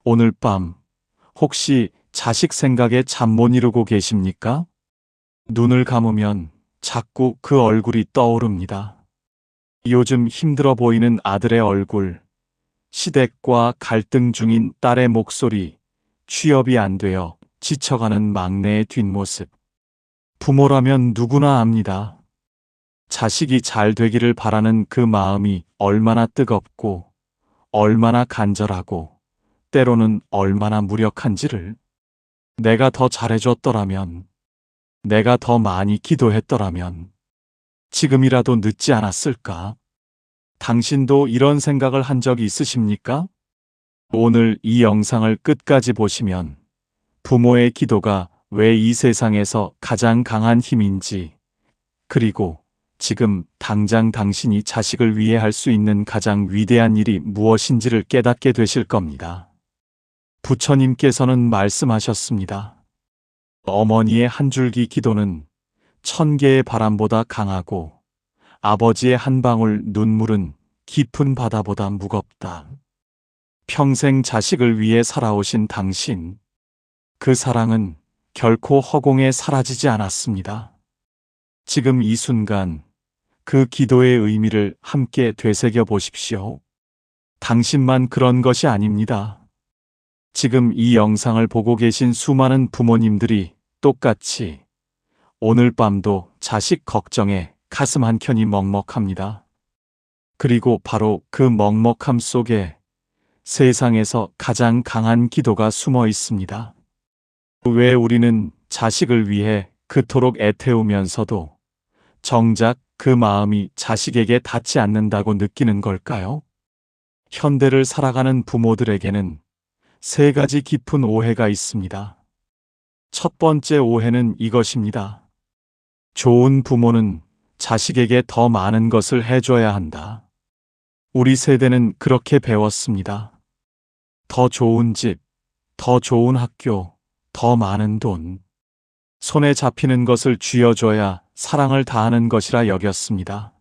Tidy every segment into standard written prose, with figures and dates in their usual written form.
오늘 밤 혹시 자식 생각에 잠 못 이루고 계십니까? 눈을 감으면 자꾸 그 얼굴이 떠오릅니다. 요즘 힘들어 보이는 아들의 얼굴, 시댁과 갈등 중인 딸의 목소리, 취업이 안 되어 지쳐가는 막내의 뒷모습. 부모라면 누구나 압니다. 자식이 잘 되기를 바라는 그 마음이 얼마나 뜨겁고, 얼마나 간절하고, 때로는 얼마나 무력한지를. 내가 더 잘해줬더라면, 내가 더 많이 기도했더라면, 지금이라도 늦지 않았을까? 당신도 이런 생각을 한 적이 있으십니까? 오늘 이 영상을 끝까지 보시면 부모의 기도가 왜 이 세상에서 가장 강한 힘인지, 그리고 지금 당장 당신이 자식을 위해 할 수 있는 가장 위대한 일이 무엇인지를 깨닫게 되실 겁니다. 부처님께서는 말씀하셨습니다. 어머니의 한 줄기 기도는 1000개의 바람보다 강하고 아버지의 한 방울 눈물은 깊은 바다보다 무겁다. 평생 자식을 위해 살아오신 당신, 그 사랑은 결코 허공에 사라지지 않았습니다. 지금 이 순간 그 기도의 의미를 함께 되새겨 보십시오. 당신만 그런 것이 아닙니다. 지금 이 영상을 보고 계신 수많은 부모님들이 똑같이 오늘 밤도 자식 걱정에 가슴 한켠이 먹먹합니다. 그리고 바로 그 먹먹함 속에 세상에서 가장 강한 기도가 숨어 있습니다. 왜 우리는 자식을 위해 그토록 애태우면서도 정작 그 마음이 자식에게 닿지 않는다고 느끼는 걸까요? 현대를 살아가는 부모들에게는 세 가지 깊은 오해가 있습니다. 첫 번째 오해는 이것입니다. 좋은 부모는 자식에게 더 많은 것을 해줘야 한다. 우리 세대는 그렇게 배웠습니다. 더 좋은 집, 더 좋은 학교, 더 많은 돈. 손에 잡히는 것을 쥐어줘야 사랑을 다하는 것이라 여겼습니다.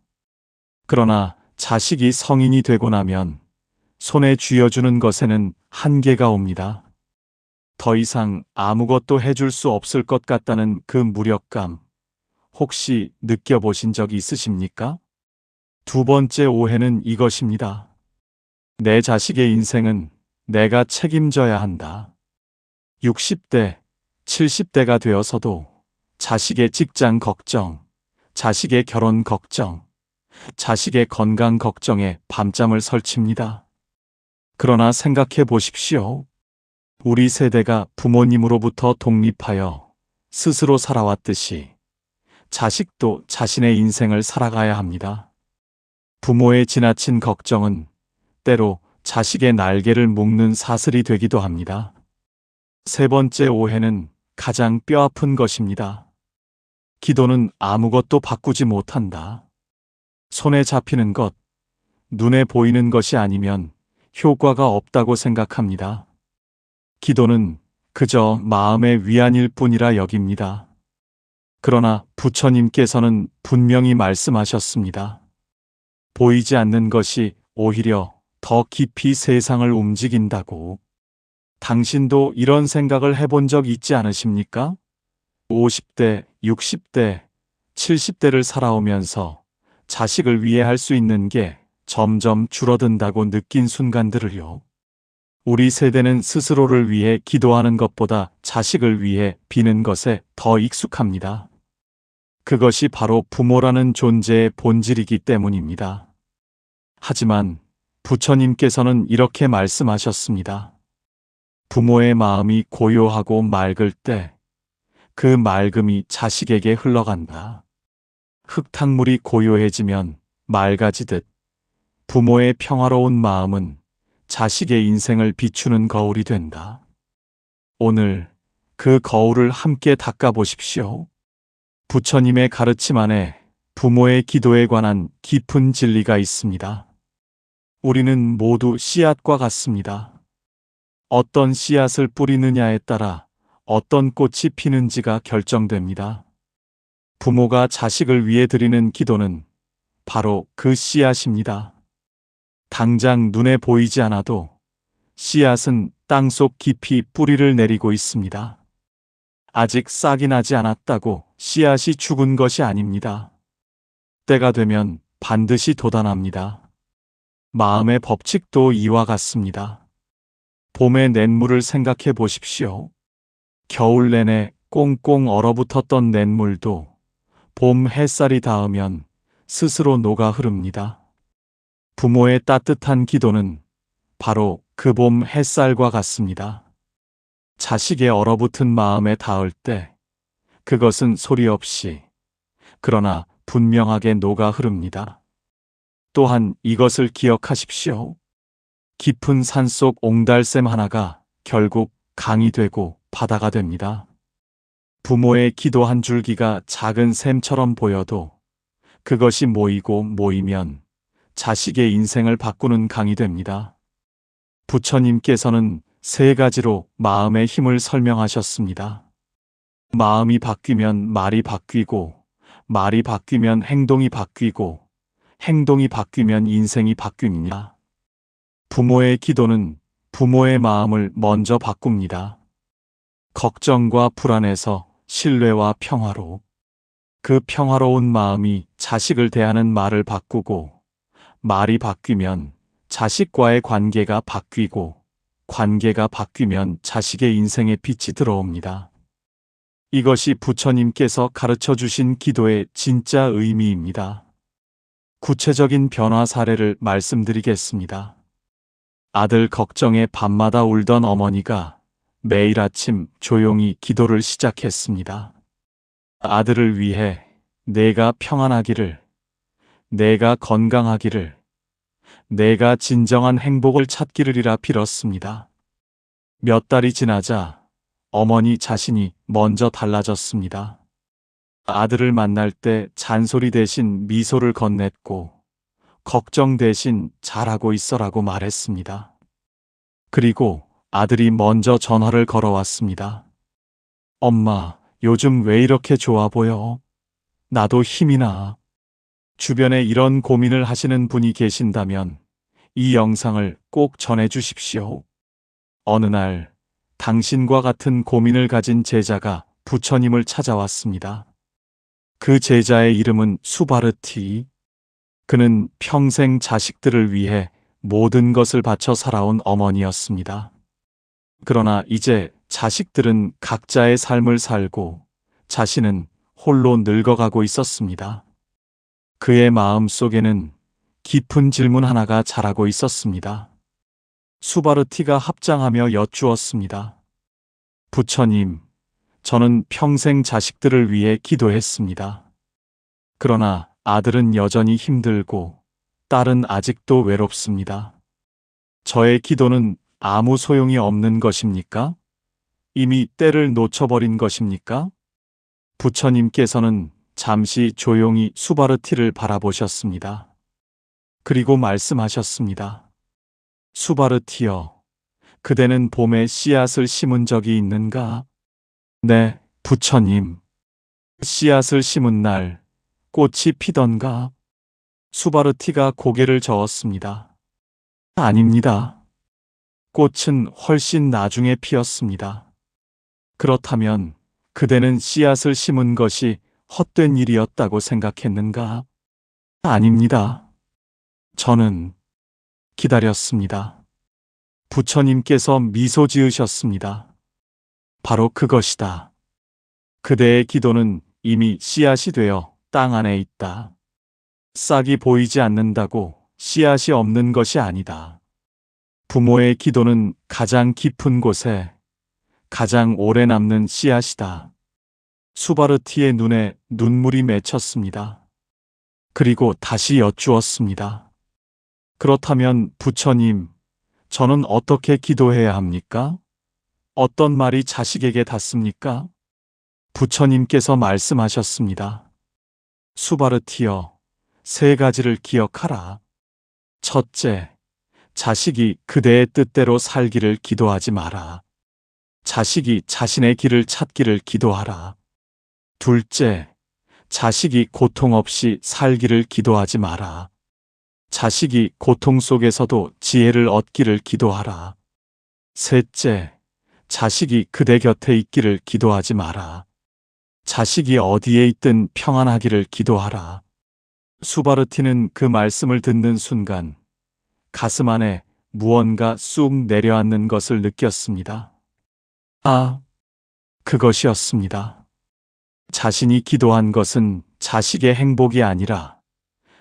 그러나 자식이 성인이 되고 나면 손에 쥐어주는 것에는 한계가 옵니다. 더 이상 아무것도 해줄 수 없을 것 같다는 그 무력감, 혹시 느껴보신 적이 있으십니까? 두 번째 오해는 이것입니다. 내 자식의 인생은 내가 책임져야 한다. 60대, 70대가 되어서도 자식의 직장 걱정, 자식의 결혼 걱정, 자식의 건강 걱정에 밤잠을 설칩니다. 그러나 생각해 보십시오. 우리 세대가 부모님으로부터 독립하여 스스로 살아왔듯이 자식도 자신의 인생을 살아가야 합니다. 부모의 지나친 걱정은 때로 자식의 날개를 묶는 사슬이 되기도 합니다. 세 번째 오해는 가장 뼈아픈 것입니다. 기도는 아무것도 바꾸지 못한다. 손에 잡히는 것, 눈에 보이는 것이 아니면 효과가 없다고 생각합니다. 기도는 그저 마음의 위안일 뿐이라 여깁니다. 그러나 부처님께서는 분명히 말씀하셨습니다. 보이지 않는 것이 오히려 더 깊이 세상을 움직인다고. 당신도 이런 생각을 해본 적 있지 않으십니까? 50대, 60대, 70대를 살아오면서 자식을 위해 할 수 있는 게 점점 줄어든다고 느낀 순간들을요. 우리 세대는 스스로를 위해 기도하는 것보다 자식을 위해 비는 것에 더 익숙합니다. 그것이 바로 부모라는 존재의 본질이기 때문입니다. 하지만 부처님께서는 이렇게 말씀하셨습니다. 부모의 마음이 고요하고 맑을 때 그 맑음이 자식에게 흘러간다. 흙탕물이 고요해지면 맑아지듯 부모의 평화로운 마음은 자식의 인생을 비추는 거울이 된다. 오늘 그 거울을 함께 닦아보십시오. 부처님의 가르침 안에 부모의 기도에 관한 깊은 진리가 있습니다. 우리는 모두 씨앗과 같습니다. 어떤 씨앗을 뿌리느냐에 따라 어떤 꽃이 피는지가 결정됩니다. 부모가 자식을 위해 드리는 기도는 바로 그 씨앗입니다. 당장 눈에 보이지 않아도 씨앗은 땅속 깊이 뿌리를 내리고 있습니다. 아직 싹이 나지 않았다고 씨앗이 죽은 것이 아닙니다. 때가 되면 반드시 돋아납니다. 마음의 법칙도 이와 같습니다. 봄의 냇물을 생각해 보십시오. 겨울 내내 꽁꽁 얼어붙었던 냇물도 봄 햇살이 닿으면 스스로 녹아 흐릅니다. 부모의 따뜻한 기도는 바로 그 봄 햇살과 같습니다. 자식의 얼어붙은 마음에 닿을 때 그것은 소리 없이 그러나 분명하게 녹아 흐릅니다. 또한 이것을 기억하십시오. 깊은 산속 옹달샘 하나가 결국 강이 되고 바다가 됩니다. 부모의 기도 한 줄기가 작은 샘처럼 보여도 그것이 모이고 모이면 자식의 인생을 바꾸는 강이 됩니다. 부처님께서는 세 가지로 마음의 힘을 설명하셨습니다. 마음이 바뀌면 말이 바뀌고, 말이 바뀌면 행동이 바뀌고, 행동이 바뀌면 인생이 바뀝니다. 부모의 기도는 부모의 마음을 먼저 바꿉니다. 걱정과 불안에서 신뢰와 평화로, 그 평화로운 마음이 자식을 대하는 말을 바꾸고, 말이 바뀌면 자식과의 관계가 바뀌고, 관계가 바뀌면 자식의 인생에 빛이 들어옵니다. 이것이 부처님께서 가르쳐 주신 기도의 진짜 의미입니다. 구체적인 변화 사례를 말씀드리겠습니다. 아들 걱정에 밤마다 울던 어머니가 매일 아침 조용히 기도를 시작했습니다. 아들을 위해 내가 평안하기를, 내가 건강하기를, 내가 진정한 행복을 찾기를이라 빌었습니다. 몇 달이 지나자 어머니 자신이 먼저 달라졌습니다. 아들을 만날 때 잔소리 대신 미소를 건넸고 걱정 대신 잘하고 있어라고 말했습니다. 그리고 아들이 먼저 전화를 걸어왔습니다. 엄마, 요즘 왜 이렇게 좋아 보여? 나도 힘이 나. 주변에 이런 고민을 하시는 분이 계신다면 이 영상을 꼭 전해 주십시오. 어느 날 당신과 같은 고민을 가진 제자가 부처님을 찾아왔습니다. 그 제자의 이름은 수바르티. 그는 평생 자식들을 위해 모든 것을 바쳐 살아온 어머니였습니다. 그러나 이제 자식들은 각자의 삶을 살고 자신은 홀로 늙어가고 있었습니다. 그의 마음 속에는 깊은 질문 하나가 자라고 있었습니다. 수바르티가 합장하며 여쭈었습니다. 부처님, 저는 평생 자식들을 위해 기도했습니다. 그러나 아들은 여전히 힘들고 딸은 아직도 외롭습니다. 저의 기도는 아무 소용이 없는 것입니까? 이미 때를 놓쳐버린 것입니까? 부처님께서는 잠시 조용히 수바르티를 바라보셨습니다. 그리고 말씀하셨습니다. 수바르티여, 그대는 봄에 씨앗을 심은 적이 있는가? 네, 부처님. 씨앗을 심은 날 꽃이 피던가? 수바르티가 고개를 저었습니다. 아닙니다. 꽃은 훨씬 나중에 피었습니다. 그렇다면 그대는 씨앗을 심은 것이 헛된 일이었다고 생각했는가? 아닙니다. 저는 기다렸습니다. 부처님께서 미소 지으셨습니다. 바로 그것이다. 그대의 기도는 이미 씨앗이 되어 땅 안에 있다. 싹이 보이지 않는다고 씨앗이 없는 것이 아니다. 부모의 기도는 가장 깊은 곳에 가장 오래 남는 씨앗이다. 수바르티의 눈에 눈물이 맺혔습니다. 그리고 다시 여쭈었습니다. 그렇다면 부처님, 저는 어떻게 기도해야 합니까? 어떤 말이 자식에게 닿습니까? 부처님께서 말씀하셨습니다. 수바르티여, 세 가지를 기억하라. 첫째, 자식이 그대의 뜻대로 살기를 기도하지 마라. 자식이 자신의 길을 찾기를 기도하라. 둘째, 자식이 고통 없이 살기를 기도하지 마라. 자식이 고통 속에서도 지혜를 얻기를 기도하라. 셋째, 자식이 그대 곁에 있기를 기도하지 마라. 자식이 어디에 있든 평안하기를 기도하라. 수바르티는 그 말씀을 듣는 순간 가슴 안에 무언가 쑥 내려앉는 것을 느꼈습니다. 아, 그것이었습니다. 자신이 기도한 것은 자식의 행복이 아니라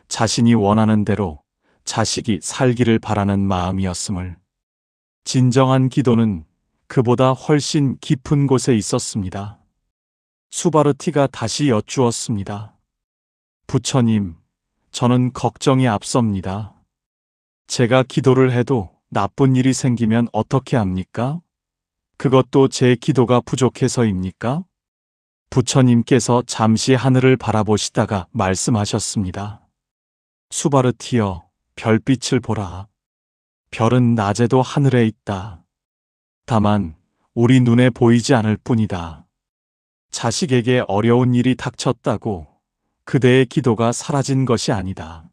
자신이 원하는 대로 자식이 살기를 바라는 마음이었음을. 진정한 기도는 그보다 훨씬 깊은 곳에 있었습니다. 수바르티가 다시 여쭈었습니다. 부처님, 저는 걱정이 앞섭니다. 제가 기도를 해도 나쁜 일이 생기면 어떻게 합니까? 그것도 제 기도가 부족해서입니까? 부처님께서 잠시 하늘을 바라보시다가 말씀하셨습니다. 수바르티여, 별빛을 보라. 별은 낮에도 하늘에 있다. 다만 우리 눈에 보이지 않을 뿐이다. 자식에게 어려운 일이 닥쳤다고 그대의 기도가 사라진 것이 아니다.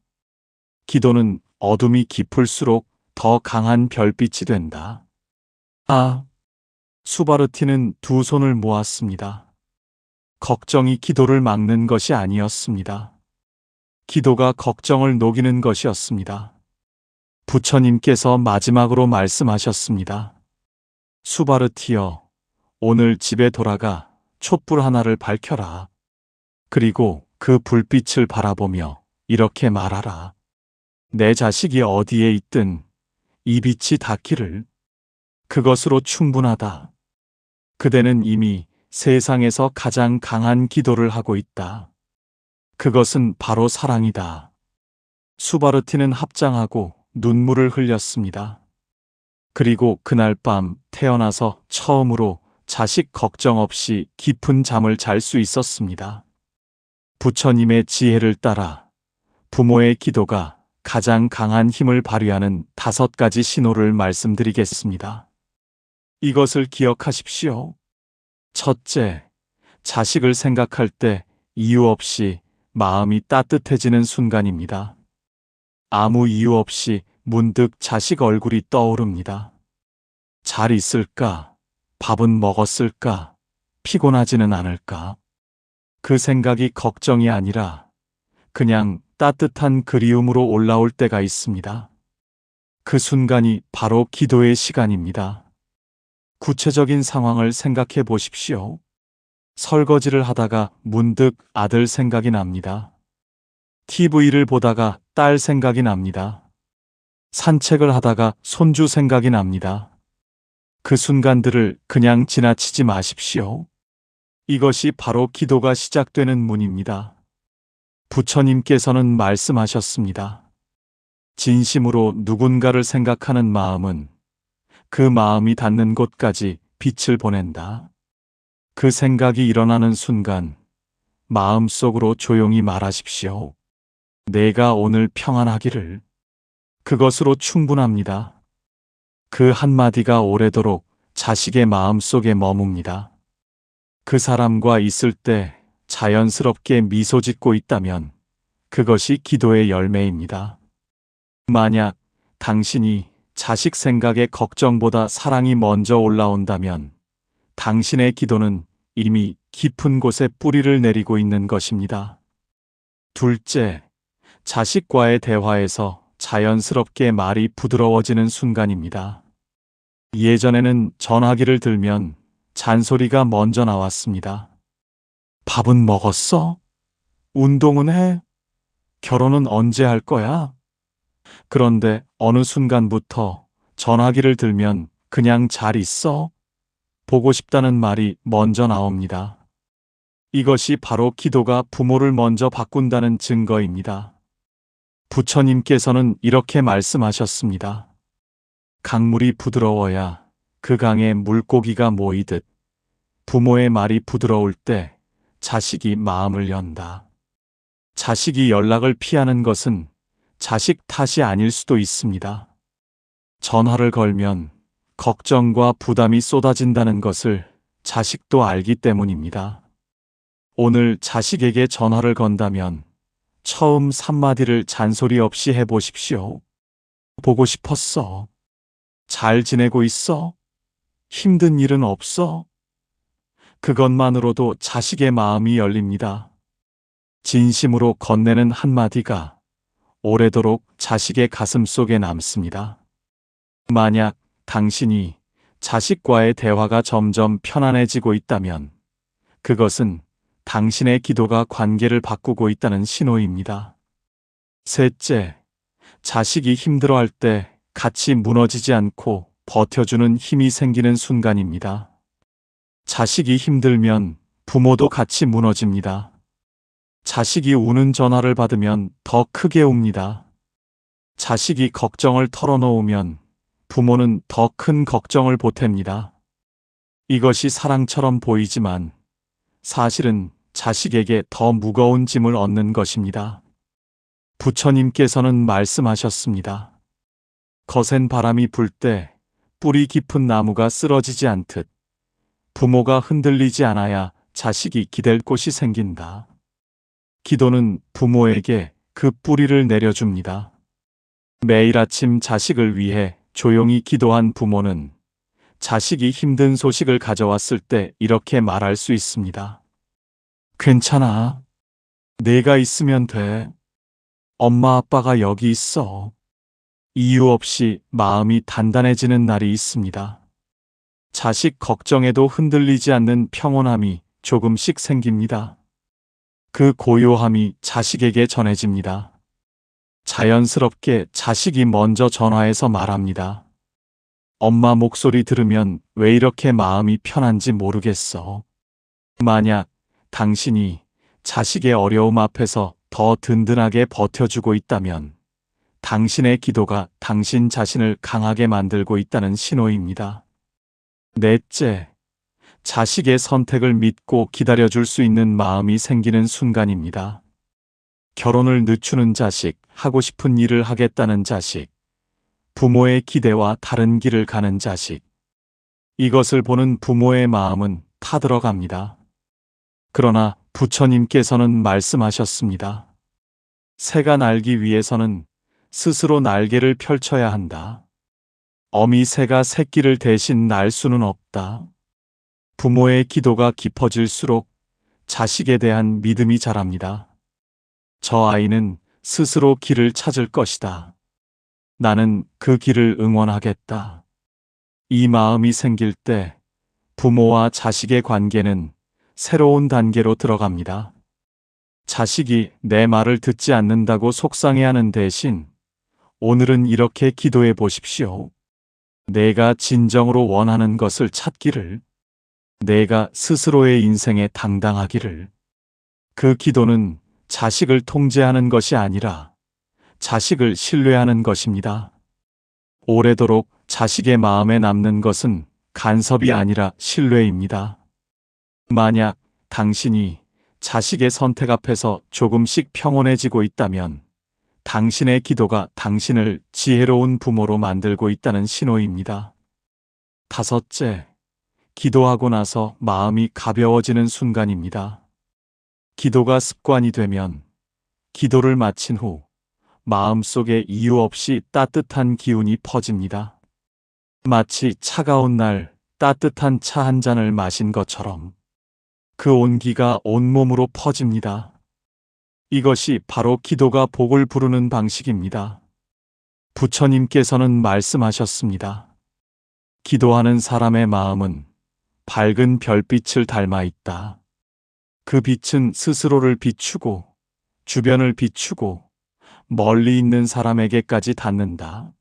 기도는 어둠이 깊을수록 더 강한 별빛이 된다. 아, 수바르티는 두 손을 모았습니다. 걱정이 기도를 막는 것이 아니었습니다. 기도가 걱정을 녹이는 것이었습니다. 부처님께서 마지막으로 말씀하셨습니다. 수바르티여, 오늘 집에 돌아가 촛불 하나를 밝혀라. 그리고 그 불빛을 바라보며 이렇게 말하라. 내 자식이 어디에 있든 이 빛이 닿기를. 그것으로 충분하다. 그대는 이미 세상에서 가장 강한 기도를 하고 있다. 그것은 바로 사랑이다. 수바르티는 합장하고 눈물을 흘렸습니다. 그리고 그날 밤 태어나서 처음으로 자식 걱정 없이 깊은 잠을 잘 수 있었습니다. 부처님의 지혜를 따라 부모의 기도가 가장 강한 힘을 발휘하는 5가지 신호를 말씀드리겠습니다. 이것을 기억하십시오. 첫째, 자식을 생각할 때 이유 없이 마음이 따뜻해지는 순간입니다. 아무 이유 없이 문득 자식 얼굴이 떠오릅니다. 잘 있을까? 밥은 먹었을까? 피곤하지는 않을까? 그 생각이 걱정이 아니라 그냥 따뜻한 그리움으로 올라올 때가 있습니다. 그 순간이 바로 기도의 시간입니다. 구체적인 상황을 생각해 보십시오. 설거지를 하다가 문득 아들 생각이 납니다. TV를 보다가 딸 생각이 납니다. 산책을 하다가 손주 생각이 납니다. 그 순간들을 그냥 지나치지 마십시오. 이것이 바로 기도가 시작되는 문입니다. 부처님께서는 말씀하셨습니다. 진심으로 누군가를 생각하는 마음은 그 마음이 닿는 곳까지 빛을 보낸다. 그 생각이 일어나는 순간 마음속으로 조용히 말하십시오. 내가 오늘 평안하기를. 그것으로 충분합니다. 그 한마디가 오래도록 자식의 마음속에 머뭅니다. 그 사람과 있을 때 자연스럽게 미소 짓고 있다면 그것이 기도의 열매입니다. 만약 당신이 자식 생각에 걱정보다 사랑이 먼저 올라온다면 당신의 기도는 이미 깊은 곳에 뿌리를 내리고 있는 것입니다. 둘째, 자식과의 대화에서 자연스럽게 말이 부드러워지는 순간입니다. 예전에는 전화기를 들면 잔소리가 먼저 나왔습니다. 밥은 먹었어? 운동은 해? 결혼은 언제 할 거야? 그런데 어느 순간부터 전화기를 들면 그냥 잘 있어? 보고 싶다는 말이 먼저 나옵니다. 이것이 바로 기도가 부모를 먼저 바꾼다는 증거입니다. 부처님께서는 이렇게 말씀하셨습니다. 강물이 부드러워야 그 강에 물고기가 모이듯 부모의 말이 부드러울 때 자식이 마음을 연다. 자식이 연락을 피하는 것은 자식 탓이 아닐 수도 있습니다. 전화를 걸면 걱정과 부담이 쏟아진다는 것을 자식도 알기 때문입니다. 오늘 자식에게 전화를 건다면 처음 3마디를 잔소리 없이 해보십시오. 보고 싶었어. 잘 지내고 있어? 힘든 일은 없어? 그것만으로도 자식의 마음이 열립니다. 진심으로 건네는 한마디가 오래도록 자식의 가슴 속에 남습니다. 만약 당신이 자식과의 대화가 점점 편안해지고 있다면 그것은 당신의 기도가 관계를 바꾸고 있다는 신호입니다. 셋째, 자식이 힘들어할 때 같이 무너지지 않고 버텨주는 힘이 생기는 순간입니다. 자식이 힘들면 부모도 같이 무너집니다. 자식이 우는 전화를 받으면 더 크게 웁니다. 자식이 걱정을 털어놓으면 부모는 더 큰 걱정을 보탭니다. 이것이 사랑처럼 보이지만 사실은 자식에게 더 무거운 짐을 얻는 것입니다. 부처님께서는 말씀하셨습니다. 거센 바람이 불 때 뿌리 깊은 나무가 쓰러지지 않듯 부모가 흔들리지 않아야 자식이 기댈 곳이 생긴다. 기도는 부모에게 그 뿌리를 내려줍니다. 매일 아침 자식을 위해 조용히 기도한 부모는 자식이 힘든 소식을 가져왔을 때 이렇게 말할 수 있습니다. 괜찮아. 내가 있으면 돼. 엄마 아빠가 여기 있어. 이유 없이 마음이 단단해지는 날이 있습니다. 자식 걱정에도 흔들리지 않는 평온함이 조금씩 생깁니다. 그 고요함이 자식에게 전해집니다. 자연스럽게 자식이 먼저 전화해서 말합니다. 엄마 목소리 들으면 왜 이렇게 마음이 편한지 모르겠어. 만약 당신이 자식의 어려움 앞에서 더 든든하게 버텨주고 있다면 당신의 기도가 당신 자신을 강하게 만들고 있다는 신호입니다. 넷째, 자식의 선택을 믿고 기다려줄 수 있는 마음이 생기는 순간입니다. 결혼을 늦추는 자식, 하고 싶은 일을 하겠다는 자식, 부모의 기대와 다른 길을 가는 자식. 이것을 보는 부모의 마음은 타들어갑니다. 그러나 부처님께서는 말씀하셨습니다. 새가 날기 위해서는 스스로 날개를 펼쳐야 한다. 어미 새가 새끼를 대신 날 수는 없다. 부모의 기도가 깊어질수록 자식에 대한 믿음이 자랍니다. 저 아이는 스스로 길을 찾을 것이다. 나는 그 길을 응원하겠다. 이 마음이 생길 때 부모와 자식의 관계는 새로운 단계로 들어갑니다. 자식이 내 말을 듣지 않는다고 속상해하는 대신 오늘은 이렇게 기도해 보십시오. 내가 진정으로 원하는 것을 찾기를, 내가 스스로의 인생에 당당하기를. 그 기도는 자식을 통제하는 것이 아니라 자식을 신뢰하는 것입니다. 오래도록 자식의 마음에 남는 것은 간섭이 아니라 신뢰입니다. 만약 당신이 자식의 선택 앞에서 조금씩 평온해지고 있다면 당신의 기도가 당신을 지혜로운 부모로 만들고 있다는 신호입니다. 다섯째, 기도하고 나서 마음이 가벼워지는 순간입니다. 기도가 습관이 되면 기도를 마친 후 마음속에 이유 없이 따뜻한 기운이 퍼집니다. 마치 차가운 날 따뜻한 차 한 잔을 마신 것처럼 그 온기가 온몸으로 퍼집니다. 이것이 바로 기도가 복을 부르는 방식입니다. 부처님께서는 말씀하셨습니다. 기도하는 사람의 마음은 밝은 별빛을 닮아 있다. 그 빛은 스스로를 비추고 주변을 비추고 멀리 있는 사람에게까지 닿는다.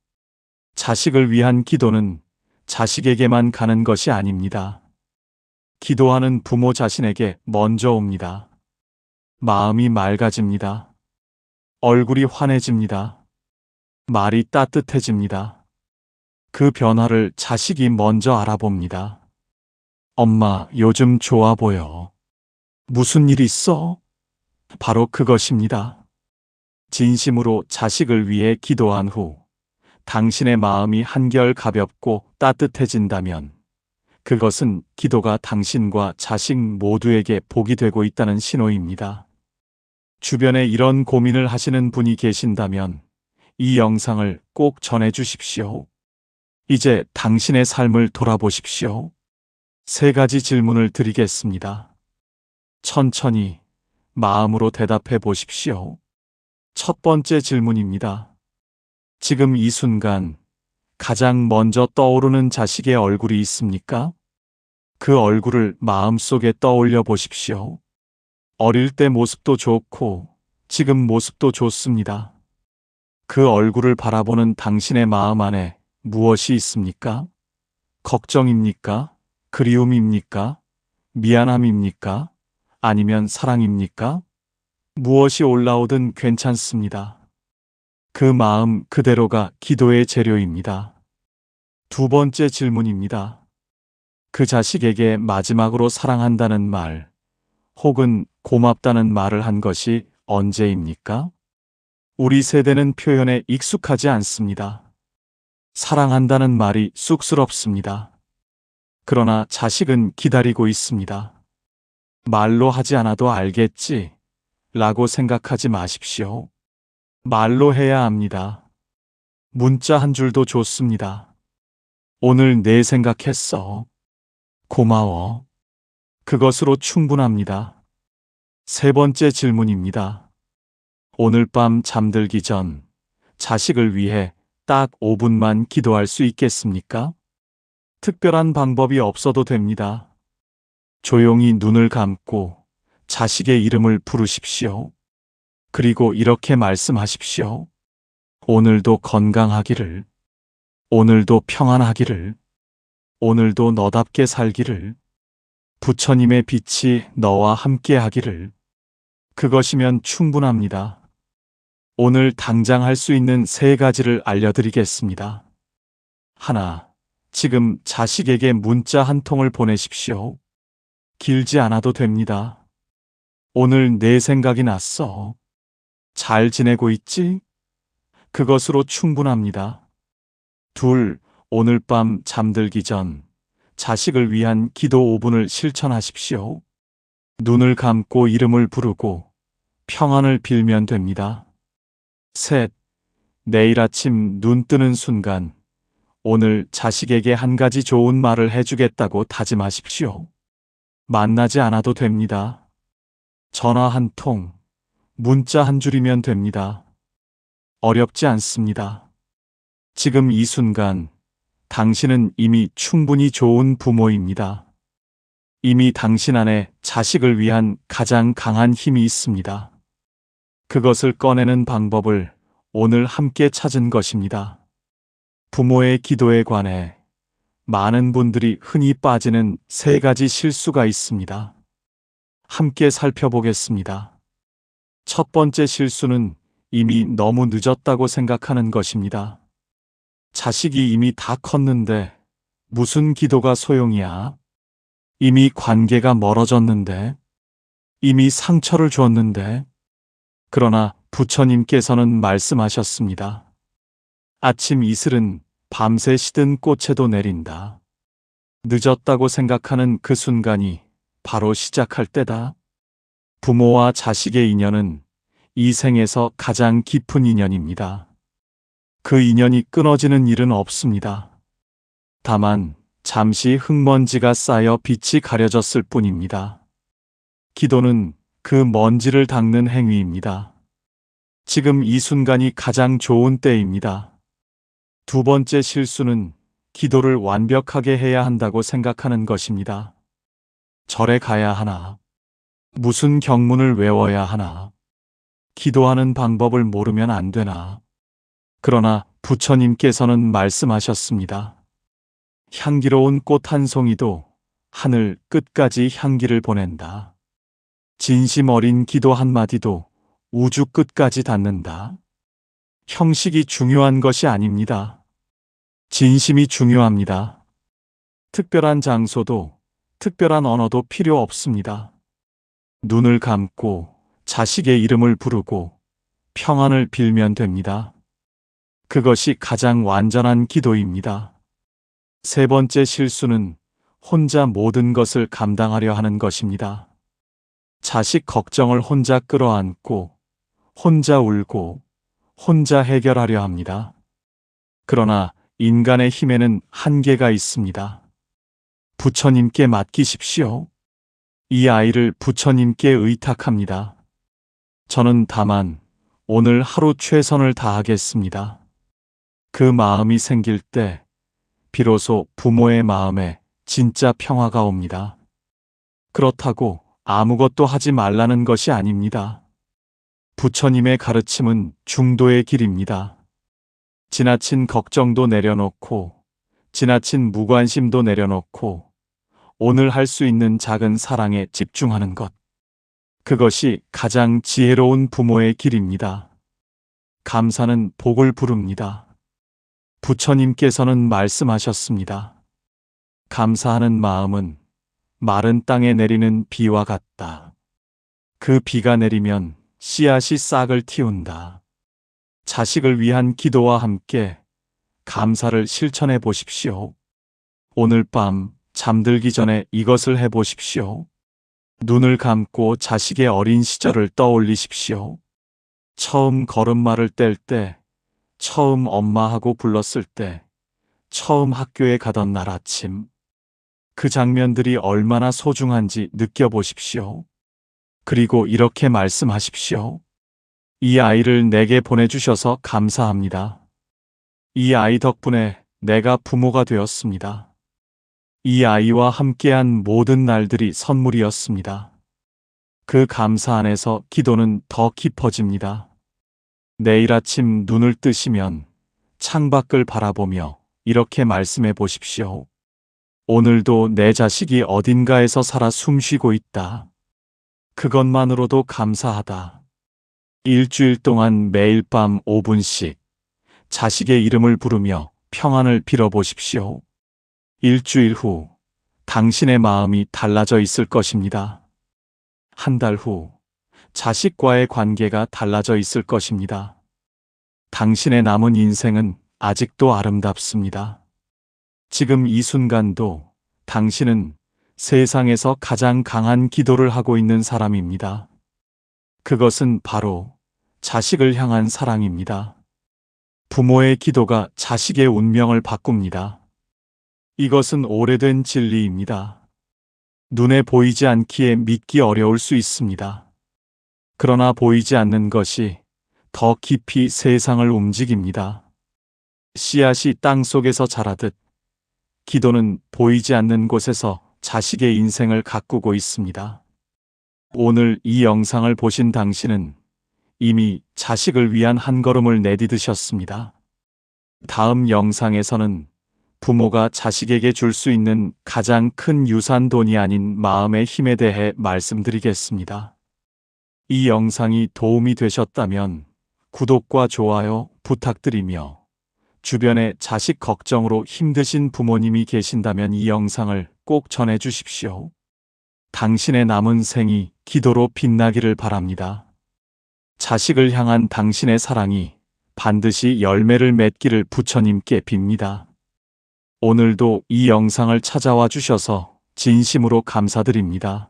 자식을 위한 기도는 자식에게만 가는 것이 아닙니다. 기도하는 부모 자신에게 먼저 옵니다. 마음이 맑아집니다. 얼굴이 환해집니다. 말이 따뜻해집니다. 그 변화를 자식이 먼저 알아봅니다. 엄마, 요즘 좋아 보여. 무슨 일 있어? 바로 그것입니다. 진심으로 자식을 위해 기도한 후 당신의 마음이 한결 가볍고 따뜻해진다면 그것은 기도가 당신과 자식 모두에게 복이 되고 있다는 신호입니다. 주변에 이런 고민을 하시는 분이 계신다면 이 영상을 꼭 전해 주십시오. 이제 당신의 삶을 돌아보십시오. 세 가지 질문을 드리겠습니다. 천천히 마음으로 대답해 보십시오. 첫 번째 질문입니다. 지금 이 순간 가장 먼저 떠오르는 자식의 얼굴이 있습니까? 그 얼굴을 마음속에 떠올려 보십시오. 어릴 때 모습도 좋고 지금 모습도 좋습니다. 그 얼굴을 바라보는 당신의 마음 안에 무엇이 있습니까? 걱정입니까? 그리움입니까? 미안함입니까? 아니면 사랑입니까? 무엇이 올라오든 괜찮습니다. 그 마음 그대로가 기도의 재료입니다. 두 번째 질문입니다. 그 자식에게 마지막으로 사랑한다는 말, 혹은 고맙다는 말을 한 것이 언제입니까? 우리 세대는 표현에 익숙하지 않습니다. 사랑한다는 말이 쑥스럽습니다. 그러나 자식은 기다리고 있습니다. 말로 하지 않아도 알겠지 라고 생각하지 마십시오. 말로 해야 합니다. 문자 한 줄도 좋습니다. 오늘 내 생각했어. 고마워. 그것으로 충분합니다. 세 번째 질문입니다. 오늘 밤 잠들기 전 자식을 위해 딱 5분만 기도할 수 있겠습니까? 특별한 방법이 없어도 됩니다. 조용히 눈을 감고 자식의 이름을 부르십시오. 그리고 이렇게 말씀하십시오. 오늘도 건강하기를, 오늘도 평안하기를, 오늘도 너답게 살기를, 부처님의 빛이 너와 함께 하기를. 그것이면 충분합니다. 오늘 당장 할 수 있는 세 가지를 알려드리겠습니다. 하나, 지금 자식에게 문자 한 통을 보내십시오. 길지 않아도 됩니다. 오늘 내 생각이 났어. 잘 지내고 있지? 그것으로 충분합니다. 둘, 오늘 밤 잠들기 전 자식을 위한 기도 5분을 실천하십시오. 눈을 감고 이름을 부르고 평안을 빌면 됩니다. 셋, 내일 아침 눈 뜨는 순간 오늘 자식에게 한 가지 좋은 말을 해주겠다고 다짐하십시오. 만나지 않아도 됩니다. 전화 한 통, 문자 한 줄이면 됩니다. 어렵지 않습니다. 지금 이 순간 당신은 이미 충분히 좋은 부모입니다. 이미 당신 안에 자식을 위한 가장 강한 힘이 있습니다. 그것을 꺼내는 방법을 오늘 함께 찾은 것입니다. 부모의 기도에 관해 많은 분들이 흔히 빠지는 세 가지 실수가 있습니다. 함께 살펴보겠습니다. 첫 번째 실수는 이미 너무 늦었다고 생각하는 것입니다. 자식이 이미 다 컸는데 무슨 기도가 소용이야? 이미 관계가 멀어졌는데, 이미 상처를 줬는데. 그러나 부처님께서는 말씀하셨습니다. 아침 이슬은 밤새 시든 꽃에도 내린다. 늦었다고 생각하는 그 순간이 바로 시작할 때다. 부모와 자식의 인연은 이 생에서 가장 깊은 인연입니다. 그 인연이 끊어지는 일은 없습니다. 다만 잠시 흙먼지가 쌓여 빛이 가려졌을 뿐입니다. 기도는 그 먼지를 닦는 행위입니다. 지금 이 순간이 가장 좋은 때입니다. 두 번째 실수는 기도를 완벽하게 해야 한다고 생각하는 것입니다. 절에 가야 하나? 무슨 경문을 외워야 하나? 기도하는 방법을 모르면 안 되나? 그러나 부처님께서는 말씀하셨습니다. 향기로운 꽃 한 송이도 하늘 끝까지 향기를 보낸다. 진심 어린 기도 한마디도 우주 끝까지 닿는다. 형식이 중요한 것이 아닙니다. 진심이 중요합니다. 특별한 장소도 특별한 언어도 필요 없습니다. 눈을 감고 자식의 이름을 부르고 평안을 빌면 됩니다. 그것이 가장 완전한 기도입니다. 세 번째 실수는 혼자 모든 것을 감당하려 하는 것입니다. 자식 걱정을 혼자 끌어안고, 혼자 울고, 혼자 해결하려 합니다. 그러나 인간의 힘에는 한계가 있습니다. 부처님께 맡기십시오. 이 아이를 부처님께 의탁합니다. 저는 다만 오늘 하루 최선을 다하겠습니다. 그 마음이 생길 때 비로소 부모의 마음에 진짜 평화가 옵니다. 그렇다고 아무것도 하지 말라는 것이 아닙니다. 부처님의 가르침은 중도의 길입니다. 지나친 걱정도 내려놓고, 지나친 무관심도 내려놓고, 오늘 할 수 있는 작은 사랑에 집중하는 것. 그것이 가장 지혜로운 부모의 길입니다. 감사는 복을 부릅니다. 부처님께서는 말씀하셨습니다. 감사하는 마음은 마른 땅에 내리는 비와 같다. 그 비가 내리면 씨앗이 싹을 틔운다. 자식을 위한 기도와 함께 감사를 실천해 보십시오. 오늘 밤 잠들기 전에 이것을 해 보십시오. 눈을 감고 자식의 어린 시절을 떠올리십시오. 처음 걸음마를 뗄 때, 처음 엄마하고 불렀을 때, 처음 학교에 가던 날 아침. 그 장면들이 얼마나 소중한지 느껴보십시오. 그리고 이렇게 말씀하십시오. 이 아이를 내게 보내주셔서 감사합니다. 이 아이 덕분에 내가 부모가 되었습니다. 이 아이와 함께한 모든 날들이 선물이었습니다. 그 감사 안에서 기도는 더 깊어집니다. 내일 아침 눈을 뜨시면 창밖을 바라보며 이렇게 말씀해 보십시오. 오늘도 내 자식이 어딘가에서 살아 숨쉬고 있다. 그것만으로도 감사하다. 일주일 동안 매일 밤 5분씩 자식의 이름을 부르며 평안을 빌어보십시오. 일주일 후 당신의 마음이 달라져 있을 것입니다. 한 달 후 자식과의 관계가 달라져 있을 것입니다. 당신의 남은 인생은 아직도 아름답습니다. 지금 이 순간도 당신은 세상에서 가장 강한 기도를 하고 있는 사람입니다. 그것은 바로 자식을 향한 사랑입니다. 부모의 기도가 자식의 운명을 바꿉니다. 이것은 오래된 진리입니다. 눈에 보이지 않기에 믿기 어려울 수 있습니다. 그러나 보이지 않는 것이 더 깊이 세상을 움직입니다. 씨앗이 땅 속에서 자라듯 기도는 보이지 않는 곳에서 자식의 인생을 가꾸고 있습니다. 오늘 이 영상을 보신 당신은 이미 자식을 위한 한 걸음을 내디디셨습니다. 다음 영상에서는 부모가 자식에게 줄 수 있는 가장 큰 유산 돈이 아닌 마음의 힘에 대해 말씀드리겠습니다. 이 영상이 도움이 되셨다면 구독과 좋아요 부탁드리며 주변에 자식 걱정으로 힘드신 부모님이 계신다면 이 영상을 꼭 전해 주십시오. 당신의 남은 생이 기도로 빛나기를 바랍니다. 자식을 향한 당신의 사랑이 반드시 열매를 맺기를 부처님께 빕니다. 오늘도 이 영상을 찾아와 주셔서 진심으로 감사드립니다.